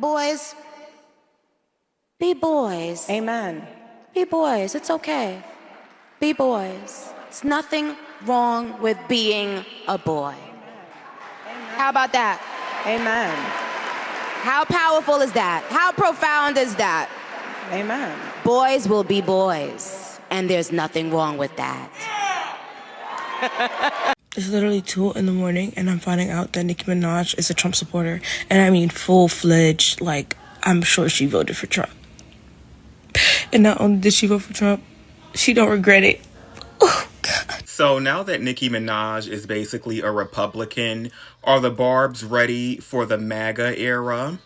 Boys, be boys. Amen. Be boys. It's okay. Be boys. It's nothing wrong with being a boy. How about that? Amen. How powerful is that? How profound is that? Amen. Boys will be boys, and there's nothing wrong with that. It's literally 2 in the morning, and I'm finding out that Nicki Minaj is a Trump supporter. And I mean full-fledged, like, I'm sure she voted for Trump. And not only did she vote for Trump, she don't regret it. Oh, God. So now that Nicki Minaj is basically a Republican, are the Barbs ready for the MAGA era?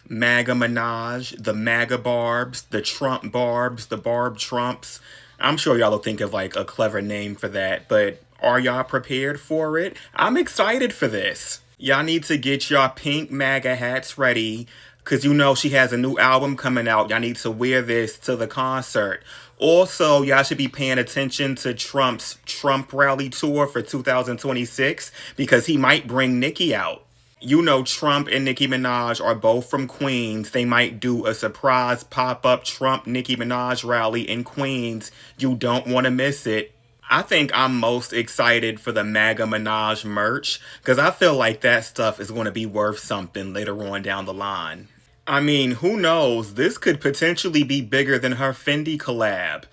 MAGA Minaj, the MAGA Barbs, the Trump Barbs, the Barb Trumps. I'm sure y'all will think of like a clever name for that, but are y'all prepared for it? I'm excited for this. Y'all need to get y'all pink MAGA hats ready, because you know she has a new album coming out. Y'all need to wear this to the concert. Also, y'all should be paying attention to Trump's Trump rally tour for 2026, because he might bring Nicki out. You know Trump and Nicki Minaj are both from Queens. They might do a surprise pop-up Trump-Nicki Minaj rally in Queens. You don't want to miss it. I think I'm most excited for the MAGA Minaj merch, because I feel like that stuff is going to be worth something later on down the line. I mean, who knows? This could potentially be bigger than her Fendi collab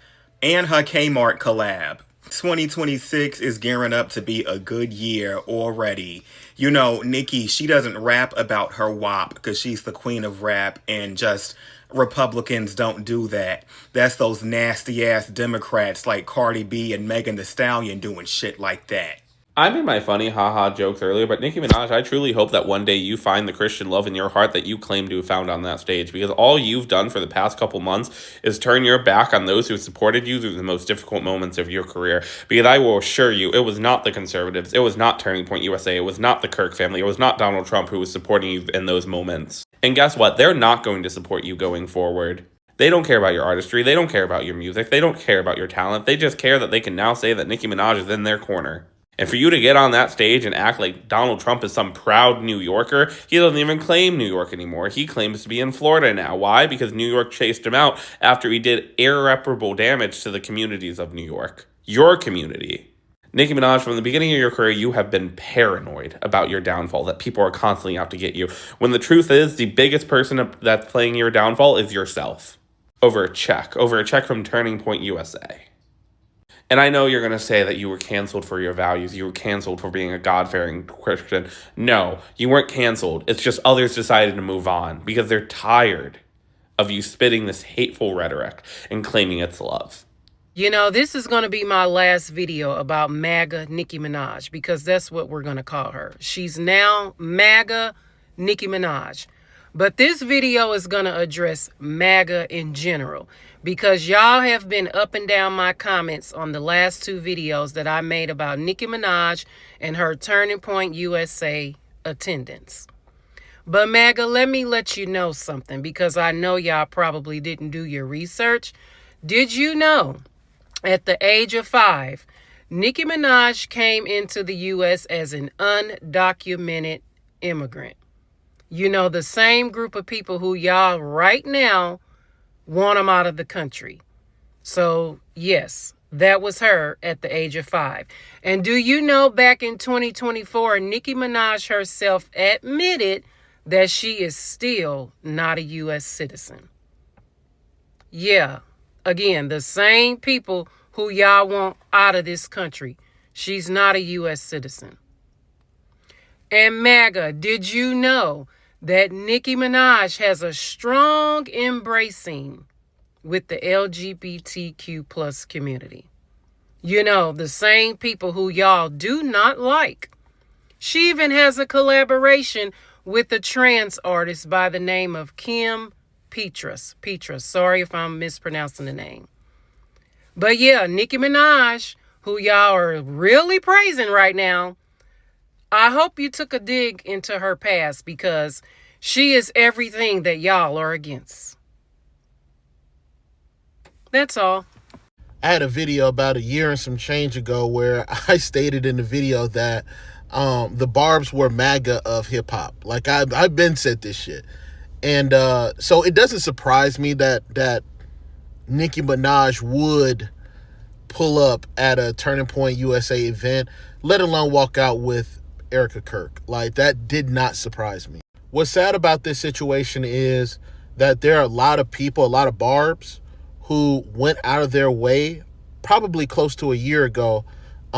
and her Kmart collab. 2026 is gearing up to be a good year already. You know, Nicki, she doesn't rap about her WAP because she's the queen of rap, and just Republicans don't do that. That's those nasty ass Democrats like Cardi B and Megan Thee Stallion doing shit like that. I made my funny haha jokes earlier, but Nicki Minaj, I truly hope that one day you find the Christian love in your heart that you claim to have found on that stage, because all you've done for the past couple months is turn your back on those who supported you through the most difficult moments of your career. Because I will assure you, it was not the conservatives, it was not Turning Point USA, it was not the Kirk family, it was not Donald Trump who was supporting you in those moments. And guess what? They're not going to support you going forward. They don't care about your artistry, they don't care about your music, they don't care about your talent, they just care that they can now say that Nicki Minaj is in their corner. And for you to get on that stage and act like Donald Trump is some proud New Yorker, he doesn't even claim New York anymore. He claims to be in Florida now. Why? Because New York chased him out after he did irreparable damage to the communities of New York. Your community. Nicki Minaj, from the beginning of your career, you have been paranoid about your downfall, that people are constantly out to get you. When the truth is, the biggest person that's playing your downfall is yourself. Over a check from Turning Point USA. And I know you're going to say that you were canceled for your values. You were canceled for being a God-fearing Christian. No, you weren't canceled. It's just others decided to move on because they're tired of you spitting this hateful rhetoric and claiming it's love. You know, this is going to be my last video about MAGA Nicki Minaj, because that's what we're going to call her. She's now MAGA Nicki Minaj. But this video is going to address MAGA in general, because y'all have been up and down my comments on the last 2 videos that I made about Nicki Minaj and her Turning Point USA attendance. But MAGA, let me let you know something, because I know y'all probably didn't do your research. Did you know at the age of 5, Nicki Minaj came into the U.S. as an undocumented immigrant? You know, the same group of people who y'all right now want them out of the country. So, yes, that was her at the age of 5. And do you know, back in 2024, Nicki Minaj herself admitted that she is still not a U.S. citizen. Yeah, again, the same people who y'all want out of this country. She's not a U.S. citizen. And MAGA, did you know that Nicki Minaj has a strong embracing with the LGBTQ plus community? You know, the same people who y'all do not like. She even has a collaboration with a trans artist by the name of Kim Petras. Sorry if I'm mispronouncing the name. But yeah, Nicki Minaj, who y'all are really praising right now, I hope you took a dig into her past, because she is everything that y'all are against. That's all. I had a video about a year and some change ago where I stated in the video that the Barbs were MAGA of hip hop. Like I've been said this shit. And so it doesn't surprise me that Nicki Minaj would pull up at a Turning Point USA event, let alone walk out with Erica Kirk. Like, that did not surprise me. What's sad about this situation is that there are a lot of people, a lot of barbs, who went out of their way probably close to a year ago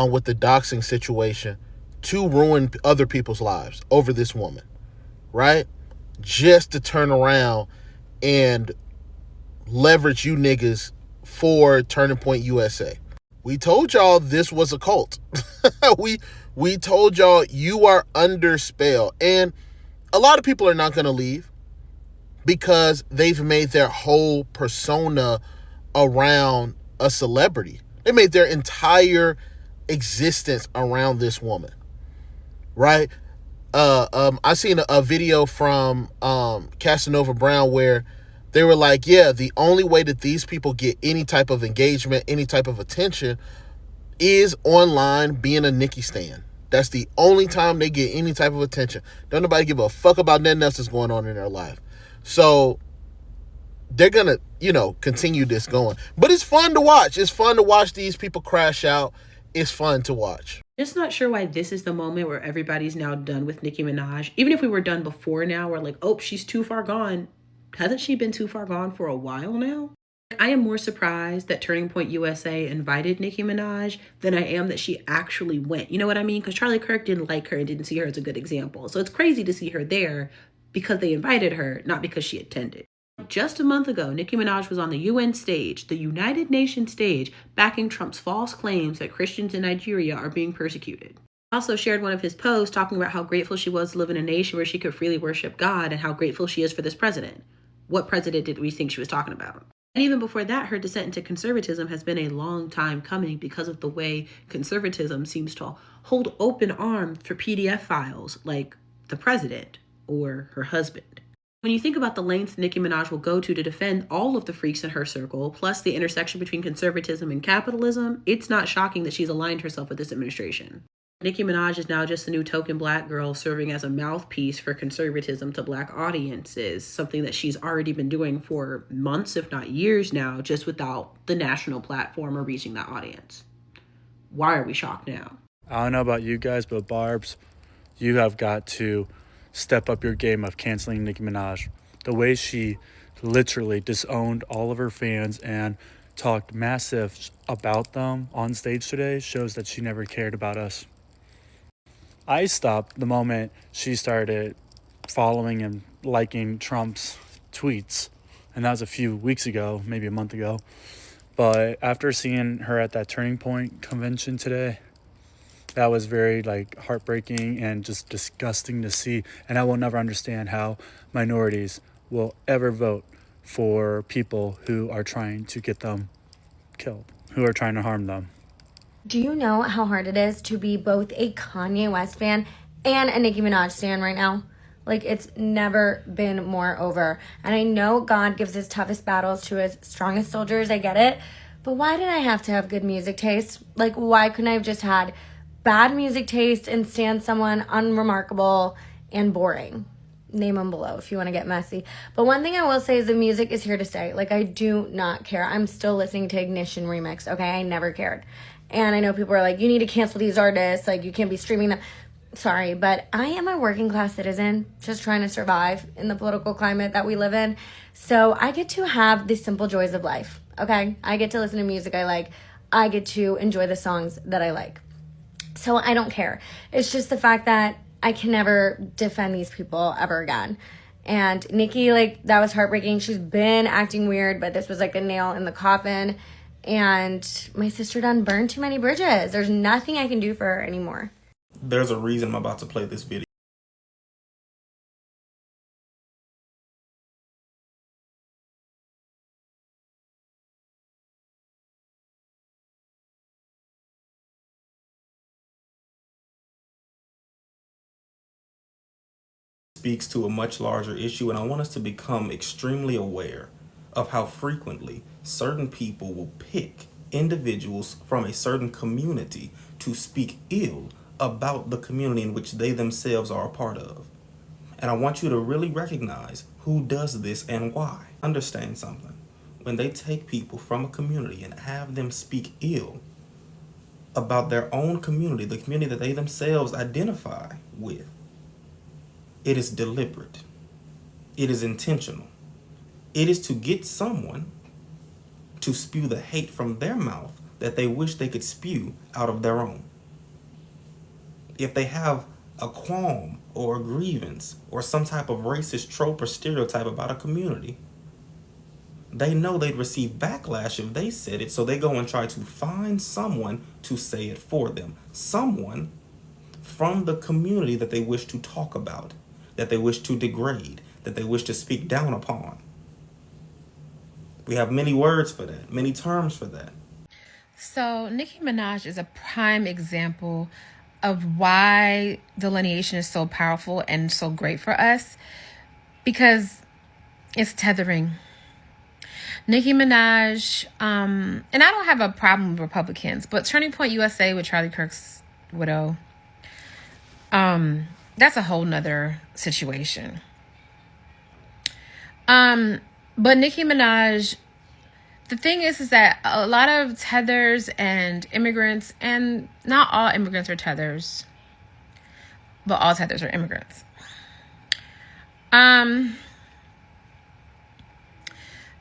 with the doxing situation to ruin other people's lives over this woman, right? Just to turn around and leverage you niggas for Turning Point USA. We told y'all this was a cult. we told y'all you are under spell. And a lot of people are not going to leave because they've made their whole persona around a celebrity. They made their entire existence around this woman, right? I seen a video from Casanova Brown where they were like, yeah, the only way that these people get any type of engagement, any type of attention is online being a Nicki stan. That's the only time they get any type of attention. Don't nobody give a fuck about nothing else that's going on in their life. So they're going to, continue this going. But it's fun to watch. It's fun to watch these people crash out. It's fun to watch. Just not sure why this is the moment where everybody's now done with Nicki Minaj. Even if we were done before now, we're like, oh, she's too far gone. Hasn't she been too far gone for a while now? I am more surprised that Turning Point USA invited Nicki Minaj than I am that she actually went. You know what I mean? Because Charlie Kirk didn't like her and didn't see her as a good example. So it's crazy to see her there because they invited her, not because she attended. Just a month ago, Nicki Minaj was on the UN stage, the United Nations stage, backing Trump's false claims that Christians in Nigeria are being persecuted. Also shared one of his posts talking about how grateful she was to live in a nation where she could freely worship God and how grateful she is for this president. What president did we think she was talking about? And even before that, her descent into conservatism has been a long time coming because of the way conservatism seems to hold open arms for PDF files like the president or her husband. When you think about the lengths Nicki Minaj will go to defend all of the freaks in her circle, plus the intersection between conservatism and capitalism, it's not shocking that she's aligned herself with this administration. Nicki Minaj is now just the new token black girl serving as a mouthpiece for conservatism to black audiences, something that she's already been doing for months, if not years now, just without the national platform or reaching that audience. Why are we shocked now? I don't know about you guys, but Barbs, you have got to step up your game of canceling Nicki Minaj. The way she literally disowned all of her fans and talked massive about them on stage today shows that she never cared about us. I stopped the moment she started following and liking Trump's tweets, and that was a few weeks ago, maybe a month ago. But after seeing her at that Turning Point convention today, that was very heartbreaking and just disgusting to see. And I will never understand how minorities will ever vote for people who are trying to get them killed, who are trying to harm them. Do you know how hard it is to be both a Kanye West fan and a Nicki Minaj stan right now? It's never been more over. And I know God gives his toughest battles to his strongest soldiers. I get it. But why did I have to have good music taste? Why couldn't I have just had bad music taste and stand someone unremarkable and boring? Name them below if you want to get messy. But one thing I will say is the music is here to stay. I do not care. I'm still listening to Ignition Remix, okay? I never cared. And I know people are like, you need to cancel these artists. You can't be streaming them. Sorry, but I am a working class citizen just trying to survive in the political climate that we live in. So I get to have the simple joys of life, okay? I get to listen to music I like. I get to enjoy the songs that I like. So I don't care. It's just the fact that I can never defend these people ever again. And Nicki, that was heartbreaking. She's been acting weird, but this was a nail in the coffin. And my sister done burned too many bridges. There's nothing I can do for her anymore. There's a reason I'm about to play this video. Speaks to a much larger issue, and I want us to become extremely aware of how frequently certain people will pick individuals from a certain community to speak ill about the community in which they themselves are a part of. And I want you to really recognize who does this and why. Understand something. When they take people from a community and have them speak ill about their own community, the community that they themselves identify with, it is deliberate. It is intentional. It is to get someone to spew the hate from their mouth that they wish they could spew out of their own. If they have a qualm or a grievance or some type of racist trope or stereotype about a community, they know they'd receive backlash if they said it, so they go and try to find someone to say it for them. Someone from the community that they wish to talk about, that they wish to degrade, that they wish to speak down upon. We have many words for that, many terms for that. So Nicki Minaj is a prime example of why delineation is so powerful and so great for us, because it's tethering. Nicki Minaj, and I don't have a problem with Republicans, but Turning Point USA with Charlie Kirk's widow, that's a whole nother situation. But Nicki Minaj, the thing is that a lot of tethers and immigrants, and not all immigrants are tethers, but all tethers are immigrants.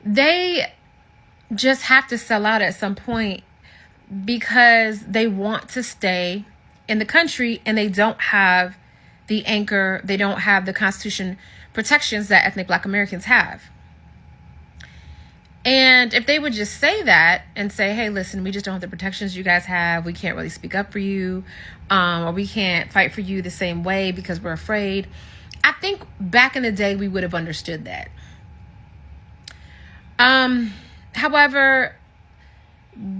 They just have to sell out at some point because they want to stay in the country and they don't have the anchor, they don't have the Constitution protections that ethnic Black Americans have. And if they would just say that and say, hey, listen, we just don't have the protections you guys have. We can't really speak up for you, or we can't fight for you the same way because we're afraid. I think back in the day, we would have understood that. However,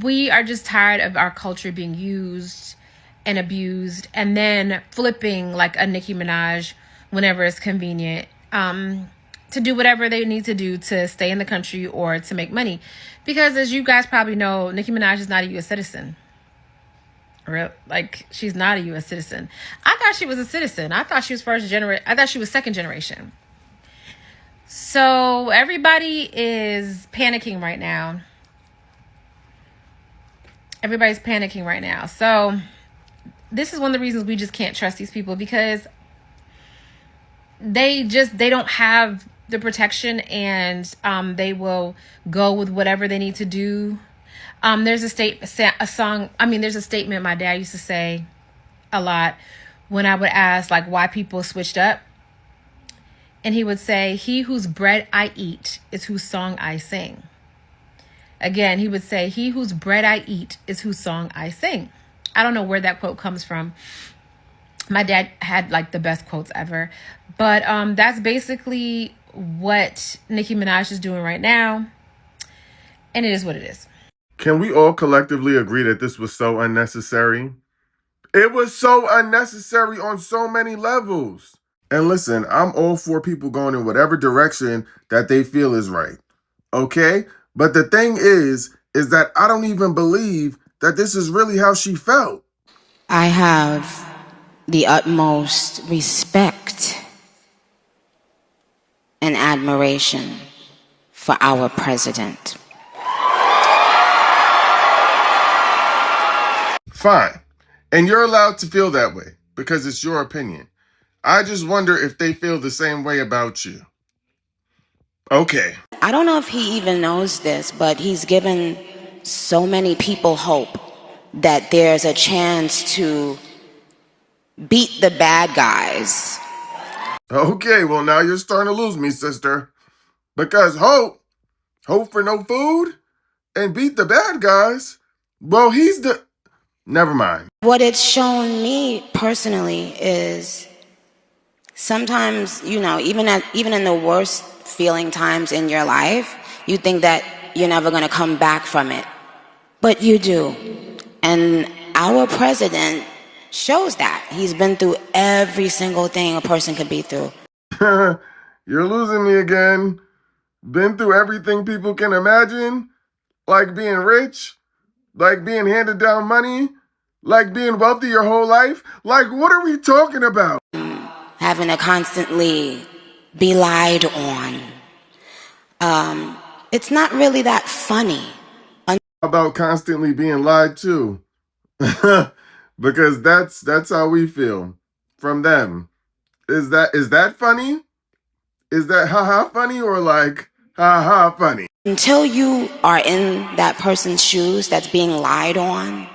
we are just tired of our culture being used and abused and then flipping like a Nicki Minaj whenever it's convenient, to do whatever they need to do to stay in the country or to make money. Because as you guys probably know, Nicki Minaj is not a U.S. citizen. She's not a U.S. citizen. I thought she was a citizen. I thought she was I thought she was second generation. So everybody is panicking right now. Everybody's panicking right now. So this is one of the reasons we just can't trust these people, because they don't have the protection, and they will go with whatever they need to do. There's a statement my dad used to say a lot when I would ask like why people switched up. And he would say, he whose bread I eat is whose song I sing. Again, he would say, he whose bread I eat is whose song I sing. I don't know where that quote comes from. My dad had like the best quotes ever. But that's basically what Nicki Minaj is doing right now. And it is what it is. Can we all collectively agree that this was so unnecessary? It was so unnecessary on so many levels. And listen, I'm all for people going in whatever direction that they feel is right. Okay? But the thing is that I don't even believe that this is really how she felt. I have the utmost respect and admiration for our president. Fine. And you're allowed to feel that way because it's your opinion. I just wonder if they feel the same way about you. Okay. I don't know if he even knows this, but he's given so many people hope that there's a chance to beat the bad guys. Okay, well now you're starting to lose me, sister. Because hope for no food, and beat the bad guys, well, never mind. What it's shown me personally is sometimes, even in the worst feeling times in your life, you think that you're never going to come back from it. But you do. And our president shows that. He's been through every single thing a person could be through. You're losing me again. Been through everything people can imagine. Like being rich. Like being handed down money. Like being wealthy your whole life. Like, what are we talking about? Having to constantly be lied on. It's not really that funny. How about constantly being lied to? Because that's how we feel from them. Is that funny? Is that haha funny or like haha funny? Until you are in that person's shoes that's being lied on,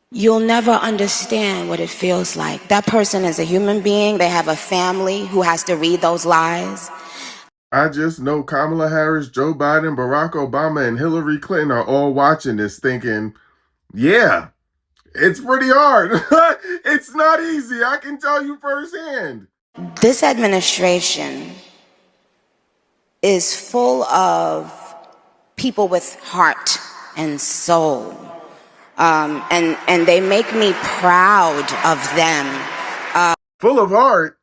you'll never understand what it feels like. That person is a human being. They have a family who has to read those lies. I just know Kamala Harris, Joe Biden, Barack Obama, and Hillary Clinton are all watching this thinking, yeah, it's pretty hard. It's not easy. I can tell you firsthand. This administration is full of people with heart and soul. And they make me proud of them. Full of heart?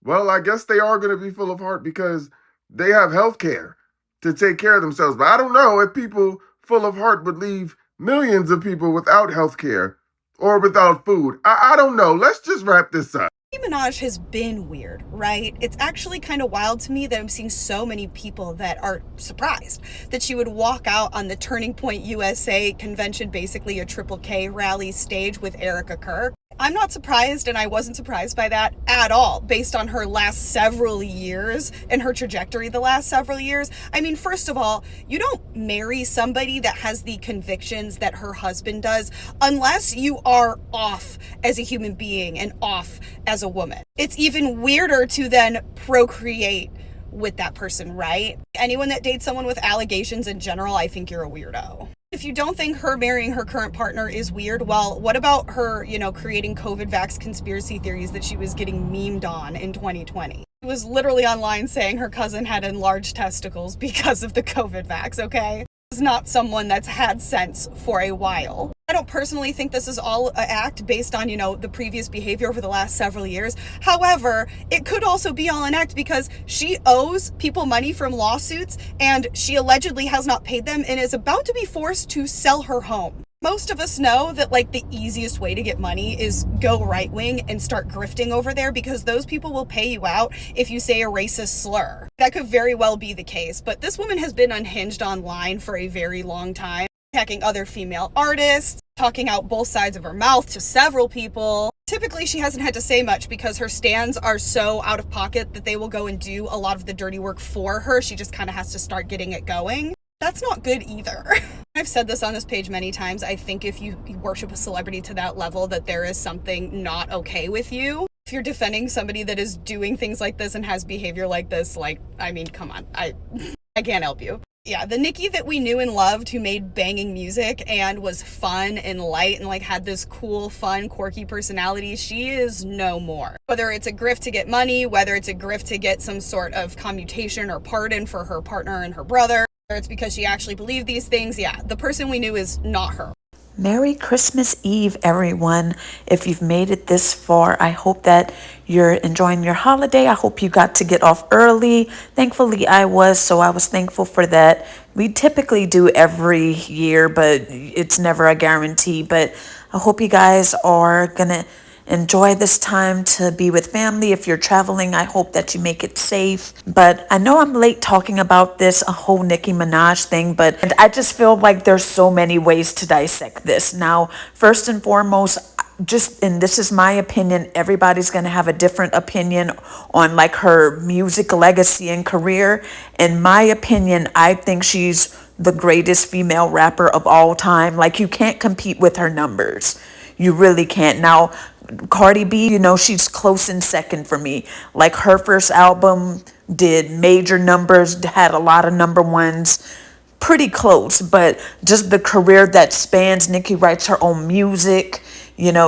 Well, I guess they are going to be full of heart because they have health care to take care of themselves. But I don't know if people full of heart would leave millions of people without health care or without food. I don't know. Let's just wrap this up. Nicki Minaj has been weird, right? It's actually kind of wild to me that I'm seeing so many people that are surprised that she would walk out on the Turning Point USA convention, basically a Triple K rally stage with Erica Kirk. I'm not surprised, and I wasn't surprised by that at all, based on her last several years and her trajectory the last several years. I mean, first of all, you don't marry somebody that has the convictions that her husband does unless you are off as a human being and off as a woman. It's even weirder to then procreate with that person, right? Anyone that dates someone with allegations in general, I think you're a weirdo. If you don't think her marrying her current partner is weird, well, what about her, creating COVID vax conspiracy theories that she was getting memed on in 2020? She was literally online saying her cousin had enlarged testicles because of the COVID vax, okay? Is not someone that's had sense for a while. I don't personally think this is all an act based on, the previous behavior over the last several years. However, it could also be all an act because she owes people money from lawsuits and she allegedly has not paid them and is about to be forced to sell her home. Most of us know that the easiest way to get money is go right wing and start grifting over there because those people will pay you out if you say a racist slur. That could very well be the case, but this woman has been unhinged online for a very long time, attacking other female artists, talking out both sides of her mouth to several people. Typically, she hasn't had to say much because her stands are so out of pocket that they will go and do a lot of the dirty work for her. She just kind of has to start getting it going. That's not good either. I've said this on this page many times. I think if you worship a celebrity to that level, that there is something not okay with you. If you're defending somebody that is doing things like this and has behavior like this, come on. I can't help you. Yeah, the Nicki that we knew and loved who made banging music and was fun and light and had this cool, fun, quirky personality, she is no more. Whether it's a grift to get money, whether it's a grift to get some sort of commutation or pardon for her partner and her brother, whether it's because she actually believed these things, yeah, the person we knew is not her. Merry Christmas Eve, everyone. If you've made it this far, I hope that you're enjoying your holiday. I hope you got to get off early. Thankfully, I was, so I was thankful for that. We typically do every year, but it's never a guarantee. But I hope you guys are going to enjoy this time to be with family. If you're traveling, I hope that you make it safe. But I know I'm late talking about this, a whole Nicki Minaj thing, but I just feel like there's so many ways to dissect this. Now, first and foremost, and this is my opinion, everybody's going to have a different opinion on her music legacy and career. In my opinion, I think she's the greatest female rapper of all time. You can't compete with her numbers. You really can't. Now, Cardi B, she's close in second for me. Her first album did major numbers, had a lot of number ones, pretty close. But just the career that spans, Nicki writes her own music.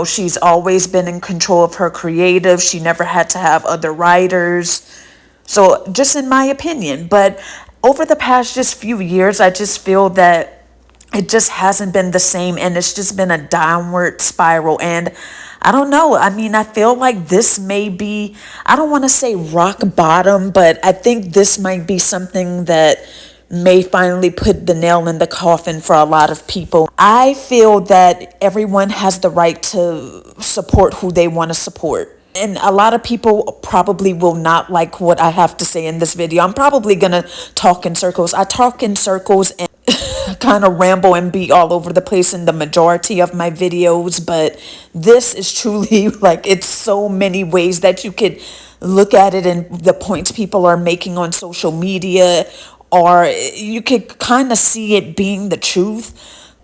She's always been in control of her creative. She never had to have other writers. So just in my opinion. But over the past just few years, I just feel that it just hasn't been the same, and it's just been a downward spiral. And I don't know. I mean, I feel like this may be, I don't want to say rock bottom, but I think this might be something that may finally put the nail in the coffin for a lot of people. I feel that everyone has the right to support who they want to support. and a lot of people probably will not like what I have to say in this video. I'm probably gonna talk in circles. I talk in circles and kind of ramble and be all over the place in the majority of my videos, but this is truly like, it's so many ways that you could look at it and the points people are making on social media, or you could kind of see it being the truth.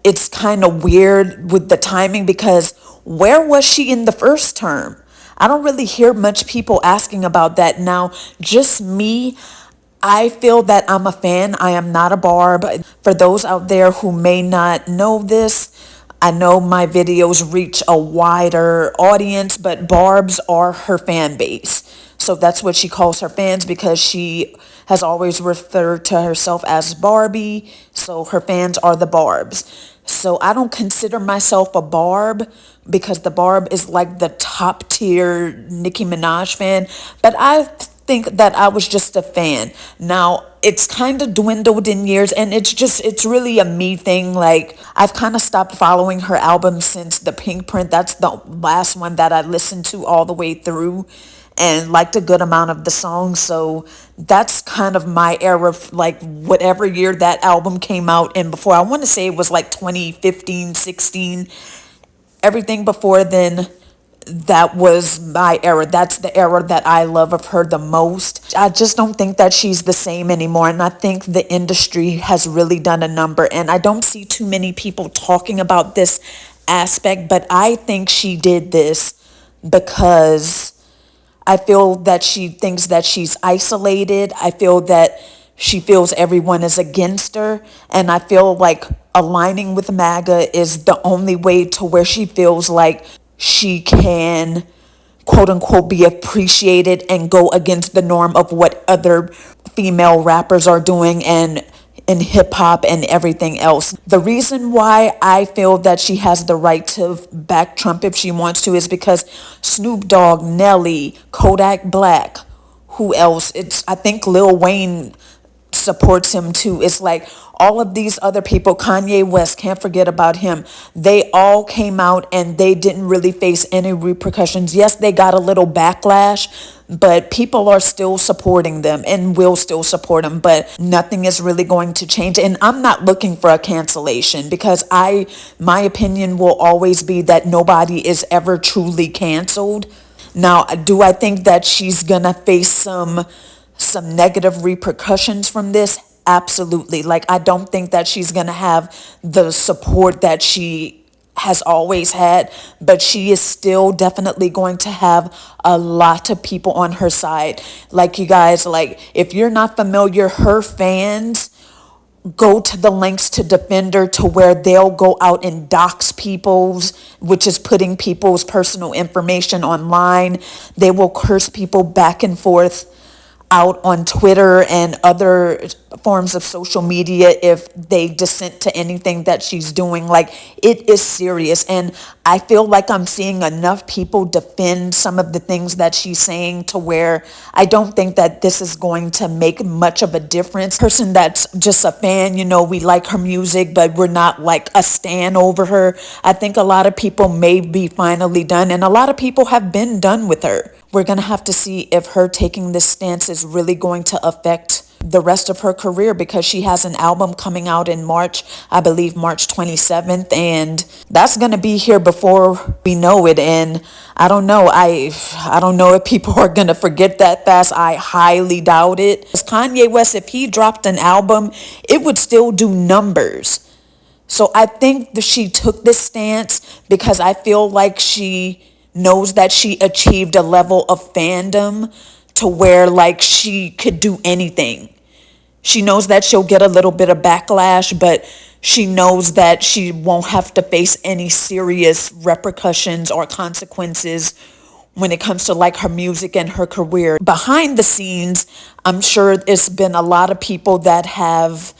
It's kind of weird with the timing, because where was she in the first term? I don't really hear much people asking about that now. Just me, I feel that I'm a fan. I am not a Barb. For those out there who may not know this, I know my videos reach a wider audience, but Barb's are her fan base. So that's what she calls her fans, because she has always referred to herself as Barbie. So her fans are the Barbs. So I don't consider myself a Barb, because the Barb is like the top tier Nicki Minaj fan. But I think that I was just a fan. Now, it's kind of dwindled in years, and it's really a me thing. Like, I've kind of stopped following her album since The Pink Print. That's the last one that I listened to all the way through and liked a good amount of the songs. So that's kind of my era, like whatever year that album came out. And before, I want to say it was like 2015, 16. Everything before then, that was my era. That's the era that I love of her the most. I just don't think that she's the same anymore. And I think the industry has really done a number. And I don't see too many people talking about this aspect, but I think she did this because I feel that she thinks that she's isolated. I feel that she feels everyone is against her. And I feel like aligning with MAGA is the only way to where she feels like she can, quote unquote, be appreciated and go against the norm of what other female rappers are doing and in hip hop and everything else. The reason why I feel that she has the right to back Trump if she wants to is because Snoop Dogg, Nelly, Kodak Black, who else? I think Lil Wayne supports him too. It's like all of these other people, Kanye West, can't forget about him. They all came out and they didn't really face any repercussions. Yes, they got a little backlash, but people are still supporting them and will still support them, but nothing is really going to change. And I'm not looking for a cancellation, because my opinion will always be that nobody is ever truly canceled. Now, do I think that she's gonna face some negative repercussions from this? Absolutely. Like, I don't think that she's gonna have the support that she has always had, but she is still definitely going to have a lot of people on her side. Like, you guys, like, if you're not familiar, her fans go to the lengths to defend her, to where they'll go out and dox people's, which is putting people's personal information online. They will curse people back and forth out on Twitter and other forms of social media if they dissent to anything that she's doing. Like, it is serious. And I feel like I'm seeing enough people defend some of the things that she's saying to where I don't think that this is going to make much of a difference. Person that's just a fan, we like her music, but we're not like a stan over her. I think a lot of people may be finally done, and a lot of people have been done with her. We're going to have to see if her taking this stance is really going to affect the rest of her career, because she has an album coming out in March, I believe March 27th, and that's going to be here before we know it. And I don't know. I don't know if people are going to forget that fast. I highly doubt it. As Kanye West, if he dropped an album, it would still do numbers. So I think that she took this stance because I feel like she knows that she achieved a level of fandom to where like she could do anything. She knows that she'll get a little bit of backlash, but she knows that she won't have to face any serious repercussions or consequences when it comes to like her music and her career. Behind the scenes, I'm sure it's been a lot of people that have,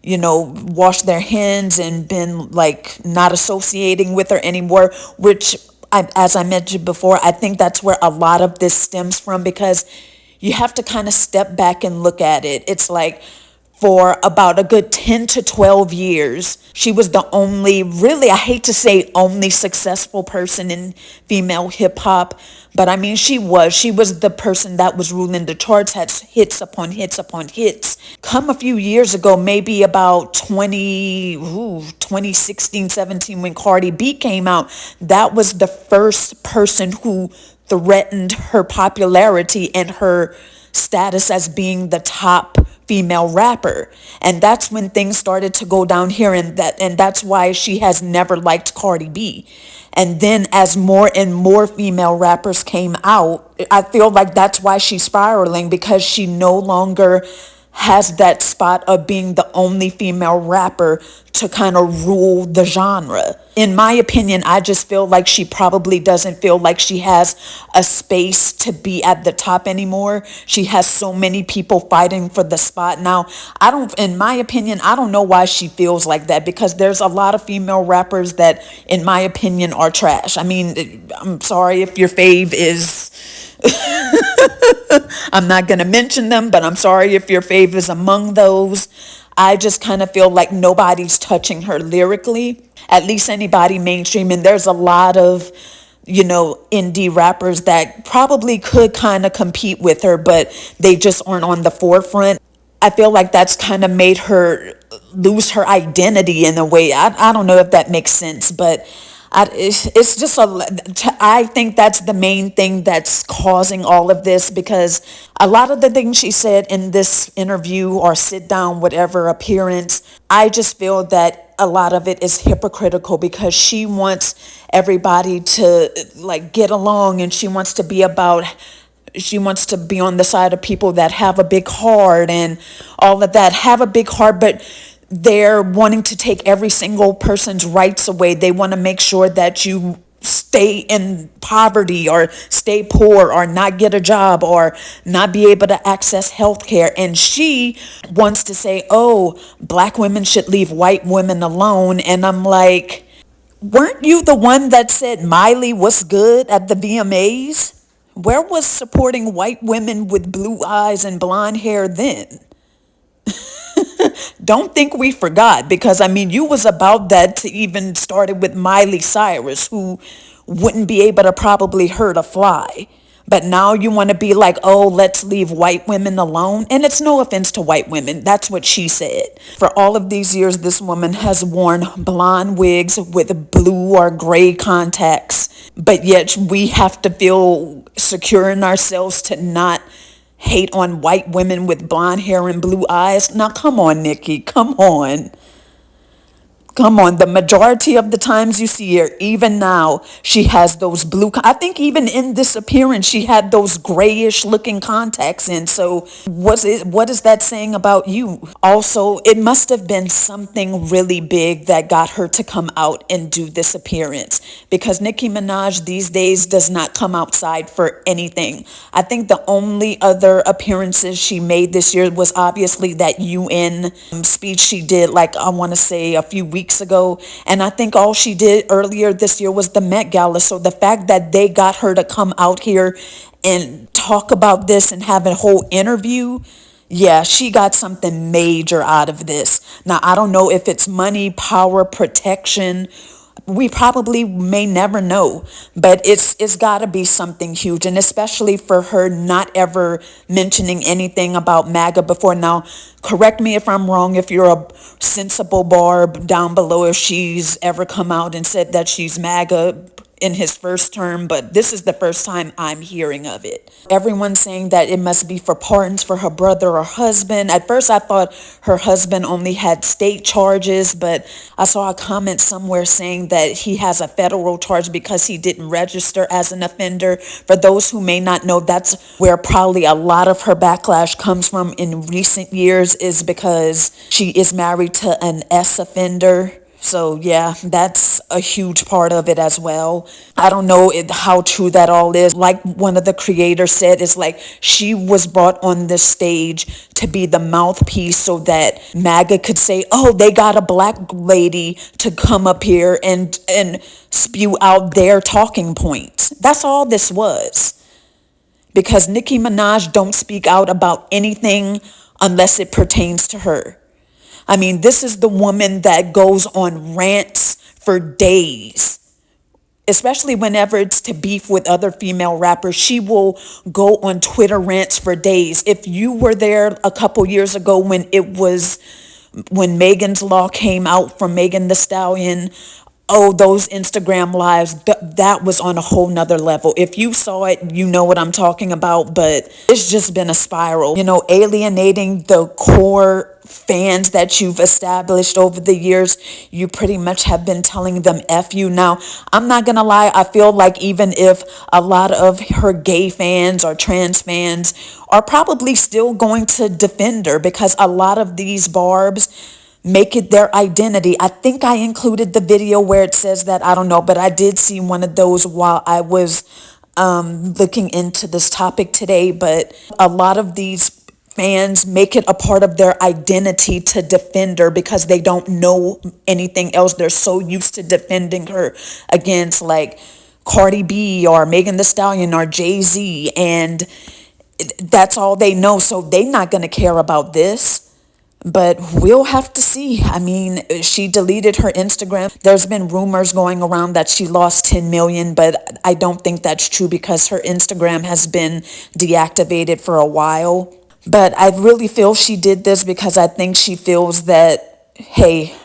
washed their hands and been like not associating with her anymore, which as I mentioned before, I think that's where a lot of this stems from, because you have to kind of step back and look at it. It's like, for about a good 10 to 12 years. She was the only, really, I hate to say only successful person in female hip hop, but I mean, she was the person that was ruling the charts, had hits upon hits upon hits. Come a few years ago, maybe about 2016, 17, when Cardi B came out, that was the first person who threatened her popularity and her status as being the top female rapper. And that's when things started to go down here, and that's why she has never liked Cardi B. And then as more and more female rappers came out, I feel like that's why she's spiraling, because she no longer has that spot of being the only female rapper to kind of rule the genre. In my opinion, I just feel like she probably doesn't feel like she has a space to be at the top anymore. She has so many people fighting for the spot now. In my opinion, I don't know why she feels like that, because there's a lot of female rappers that, in my opinion, are trash. I mean, I'm sorry if your fave is I'm not going to mention them, but I'm sorry if your fave is among those. I just kind of feel like nobody's touching her lyrically, at least anybody mainstream. And there's a lot of, indie rappers that probably could kind of compete with her, but they just aren't on the forefront. I feel like that's kind of made her lose her identity in a way. I don't know if that makes sense, but it's just I think that's the main thing that's causing all of this, because a lot of the things she said in this interview or sit down, whatever appearance, I just feel that a lot of it is hypocritical, because she wants everybody to get along, and she wants to be on the side of people that have a big heart and all of that, have a big heart, but they're wanting to take every single person's rights away. They want to make sure that you stay in poverty or stay poor or not get a job or not be able to access health care. And she wants to say, oh, black women should leave white women alone. And I'm like, weren't you the one that said Miley was good at the VMAs? Where was supporting white women with blue eyes and blonde hair then? Don't think we forgot, because I mean, you was about that to even started with Miley Cyrus, who wouldn't be able to probably hurt a fly. But now you want to be like, oh, let's leave white women alone. And it's no offense to white women. That's what she said. For all of these years, this woman has worn blonde wigs with blue or gray contacts. But yet we have to feel secure in ourselves to not hate on white women with blonde hair and blue eyes. Now, come on, Nicki. Come on. Come on, the majority of the times you see her, even now, she has those I think even in this appearance, she had those grayish looking contacts in. So what is that saying about you? Also, it must have been something really big that got her to come out and do this appearance, because Nicki Minaj these days does not come outside for anything. I think the only other appearances she made this year was obviously that UN speech she did, I want to say a few weeks ago, and I think all she did earlier this year was the Met Gala. So the fact that they got her to come out here and talk about this and have a whole interview, yeah, she got something major out of this. Now, I don't know if it's money, power, protection. We probably may never know, but it's got to be something huge, and especially for her not ever mentioning anything about MAGA before. Now, correct me if I'm wrong, if you're a sensible Barb down below, if she's ever come out and said that she's MAGA in his first term, but this is the first time I'm hearing of it. Everyone's saying that it must be for pardons for her brother or husband. At first I thought her husband only had state charges, but I saw a comment somewhere saying that he has a federal charge because he didn't register as an offender. For those who may not know, that's where probably a lot of her backlash comes from in recent years, is because she is married to an S offender. So yeah, that's a huge part of it as well. I don't know how true that all is. Like one of the creators said, it's like she was brought on this stage to be the mouthpiece so that MAGA could say, oh, they got a black lady to come up here and spew out their talking points. That's all this was. Because Nicki Minaj don't speak out about anything unless it pertains to her. I mean, this is the woman that goes on rants for days, especially whenever it's to beef with other female rappers. She will go on Twitter rants for days. If you were there a couple years ago when Megan's Law came out from Megan Thee Stallion, oh, those Instagram lives, that was on a whole nother level. If you saw it, you know what I'm talking about, but it's just been a spiral, alienating the core fans that you've established over the years. You pretty much have been telling them F you. Now, I'm not gonna lie, I feel like even if a lot of her gay fans or trans fans are probably still going to defend her, because a lot of these barbs make it their identity. I think I included the video where it says that, I don't know, but I did see one of those while I was looking into this topic today. But a lot of these fans make it a part of their identity to defend her because they don't know anything else. They're so used to defending her against like Cardi B or Megan Thee Stallion or Jay-Z, and that's all they know. So they're not going to care about this. But we'll have to see. I mean, she deleted her Instagram. There's been rumors going around that she lost 10 million, but I don't think that's true because her Instagram has been deactivated for a while. But I really feel she did this because I think she feels that, hey,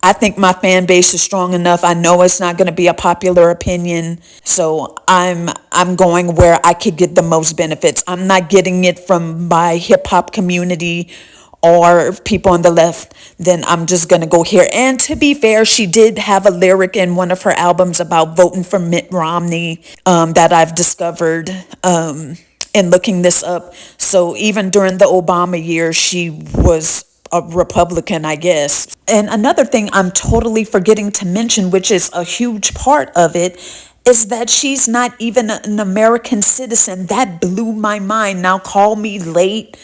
I think my fan base is strong enough. I know it's not going to be a popular opinion. So I'm going where I could get the most benefits. I'm not getting it from my hip hop community or people on the left. Then I'm just going to go here. And to be fair, she did have a lyric in one of her albums about voting for Mitt Romney that I've discovered in looking this up. So even during the Obama years, she was a Republican, I guess. And another thing I'm totally forgetting to mention, which is a huge part of it, is that she's not even an American citizen. That blew my mind. Now, call me late,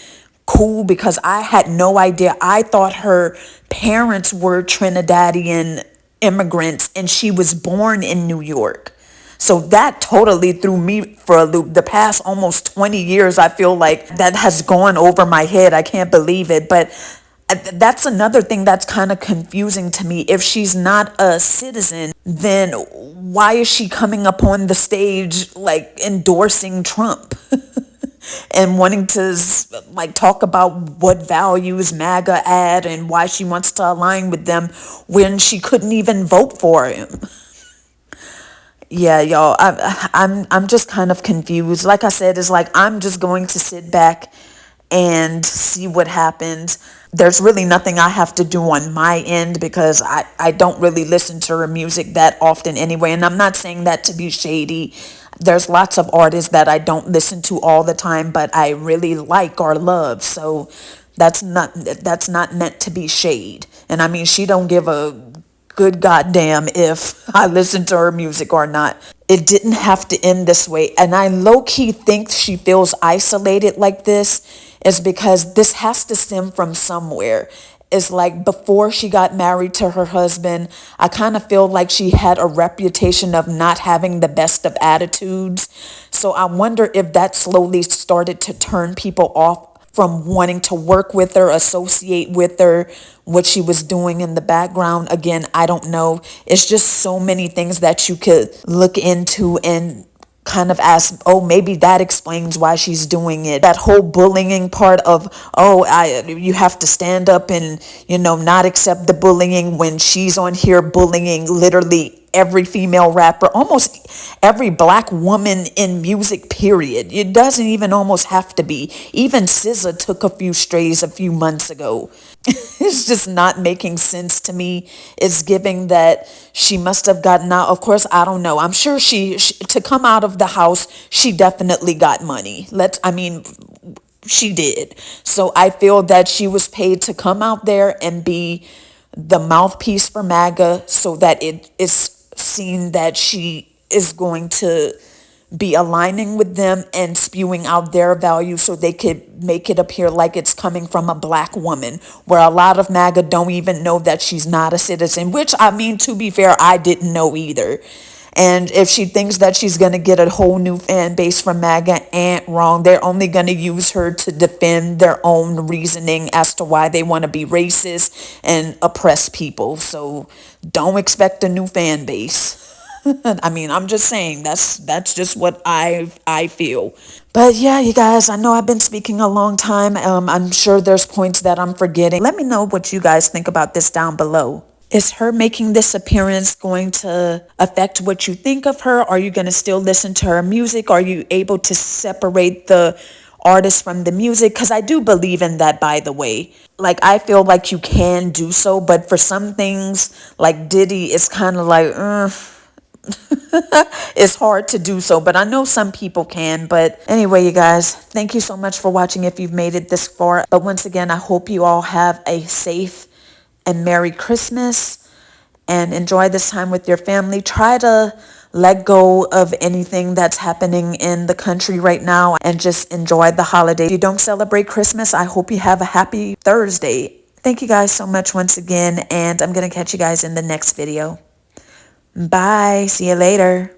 cool, because I had no idea. I thought her parents were Trinidadian immigrants and she was born in New York. So that totally threw me for a loop. The past almost 20 years, I feel like that has gone over my head. I can't believe it. But that's another thing that's kind of confusing to me. If she's not a citizen, then why is she coming up on the stage like endorsing Trump and wanting to like talk about what values MAGA add and why she wants to align with them when she couldn't even vote for him? Yeah, y'all, I'm just kind of confused. Like I said, it's like I'm just going to sit back and see what happens. There's really nothing I have to do on my end because I don't really listen to her music that often anyway. And I'm not saying that to be shady. There's lots of artists that I don't listen to all the time, but I really like or love. So that's not meant to be shade. And I mean, she don't give a good goddamn if I listen to her music or not. It didn't have to end this way. And I low-key think she feels isolated like this is because this has to stem from somewhere. It's like before she got married to her husband, I kind of feel like she had a reputation of not having the best of attitudes. So I wonder if that slowly started to turn people off from wanting to work with her, associate with her, what she was doing in the background. Again, I don't know. It's just so many things that you could look into and kind of ask, oh, maybe that explains why she's doing it. That whole bullying part of, you have to stand up and, not accept the bullying when she's on here bullying literally every female rapper, almost every black woman in music, period. It doesn't even almost have to be. Even SZA took a few strays a few months ago. It's just not making sense to me. It's giving that she must have gotten out. Of course, I don't know. I'm sure she to come out of the house, she definitely got money. She did. So I feel that she was paid to come out there and be the mouthpiece for MAGA so that it is seen that she is going to be aligning with them and spewing out their values so they could make it appear like it's coming from a black woman, where a lot of MAGA don't even know that she's not a citizen, which, I mean, to be fair, I didn't know either. And if she thinks that she's going to get a whole new fan base from MAGA, ain't wrong. They're only going to use her to defend their own reasoning as to why they want to be racist and oppress people. So don't expect a new fan base. I mean, I'm just saying that's just what I feel. But yeah, you guys, I know I've been speaking a long time. I'm sure there's points that I'm forgetting. Let me know what you guys think about this down below. Is her making this appearance going to affect what you think of her? Are you going to still listen to her music? Are you able to separate the artist from the music? Because I do believe in that, by the way. Like, I feel like you can do so, but for some things, like Diddy, it's kind of like, it's hard to do so, but I know some people can. But anyway, you guys, thank you so much for watching if you've made it this far. But once again, I hope you all have a safe and Merry Christmas and enjoy this time with your family. Try to let go of anything that's happening in the country right now and just enjoy the holiday. If you don't celebrate Christmas, I hope you have a happy Thursday. Thank you guys so much once again, and I'm going to catch you guys in the next video. Bye. See you later.